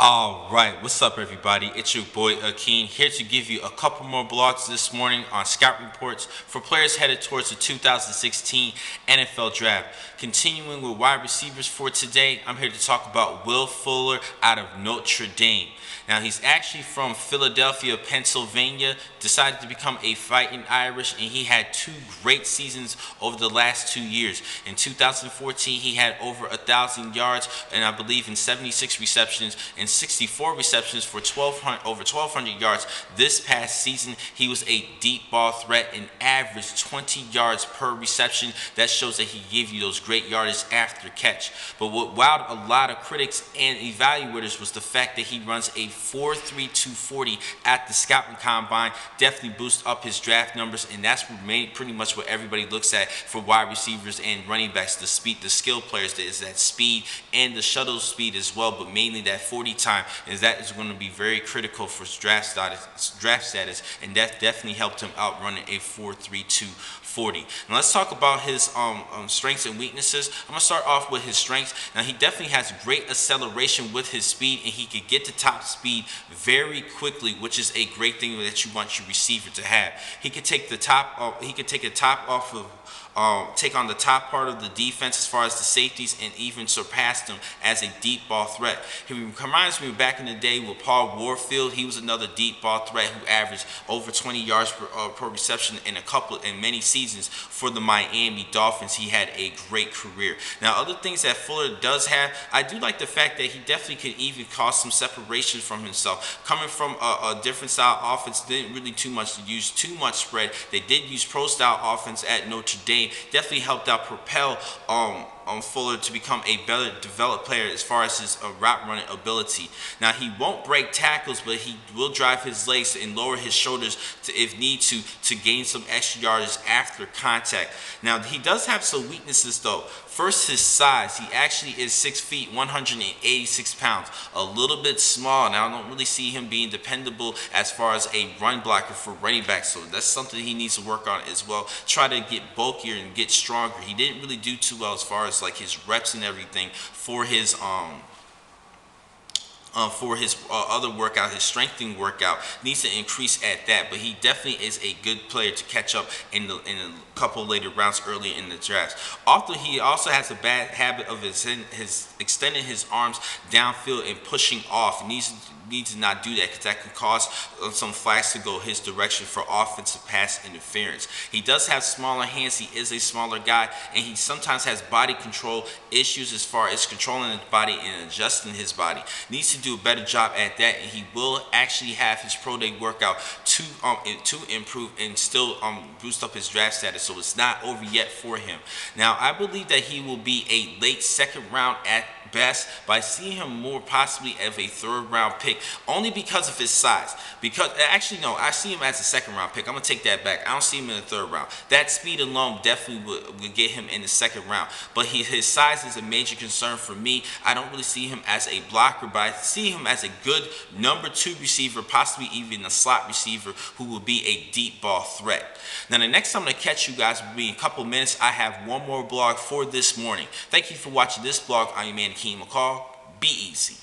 Alright, what's up everybody? It's your boy Akeem here to give you a couple more blogs this morning on scout reports for players headed towards the 2016 NFL Draft. Continuing with wide receivers for today, I'm here to talk about Will Fuller out of Notre Dame. Now he's actually from Philadelphia, Pennsylvania, decided to become a fighting Irish, and he had two great seasons over the last 2 years. In 2014, he had over 1,000 yards, and I believe in 76 receptions and 64 receptions for over 1,200 yards. This past season, he was a deep ball threat and averaged 20 yards per reception. That shows that he gave you those great yardage after catch. But what wowed a lot of critics and evaluators was the fact that he runs a 4.3240 at the scouting combine. Definitely boost up his draft numbers, and that's pretty much what everybody looks at for wide receivers and running backs. The speed, the skill players, is that speed and the shuttle speed as well, but mainly that 40 time, is that is going to be very critical for draft status, and that definitely helped him out running a 4.3240. Now let's talk about his strengths and weaknesses. I'm gonna start off with his strengths. Now he definitely has great acceleration with his speed, and he could get to top speed very quickly, which is a great thing that you want your receiver to have. He could take the top. He could take a top off of. Take on the top part of the defense as far as the safeties, and even surpass them as a deep ball threat. He reminds me back in the day with Paul Warfield. He was another deep ball threat who averaged over 20 yards per reception in many seasons for the Miami Dolphins. He had a great career. Now, other things that Fuller does have, I do like the fact that he definitely could even cause some separation from himself. Coming from a different style offense, didn't really use too much spread. They did use pro style offense at Notre Dame. Definitely helped out propel Fuller to become a better developed player as far as his route running ability. Now he won't break tackles, but he will drive his legs and lower his shoulders if need to gain some extra yardage after contact. Now he does have some weaknesses though. First, his size. He actually is 6 feet, 186 pounds. A little bit small. Now, I don't really see him being dependable as far as a run blocker for running back, so that's something he needs to work on as well. Try to get bulkier and get stronger. He didn't really do too well as far as like his reps and everything for his other workout, his strengthening workout, needs to increase at that. But he definitely is a good player to catch up in a couple later rounds earlier in the draft. He also has a bad habit of his extending his arms downfield and pushing off. Needs to not do that, because that can cause some flags to go his direction for offensive pass interference. He does have smaller hands. He is a smaller guy, and he sometimes has body control issues as far as controlling his body and adjusting his body. Needs to do a better job at that, and he will actually have his pro day workout to improve and still boost up his draft status. So it's not over yet for him. Now I believe that he will be a late second round at best, but I see him more possibly as a third round pick, only because of his size. Actually no, I see him as a second round pick. I'm gonna take that back. I don't see him in the third round. That speed alone definitely would get him in the second round, but his size is a major concern for me. I don't really see him as a blocker, but I see him as a good number 2 receiver, possibly even a slot receiver who will be a deep ball threat. Now the next time I'm gonna catch you guys will be in a couple minutes. I have one more blog for this morning. Thank you for watching this blog. I'm your man Akeem McCall. Be easy.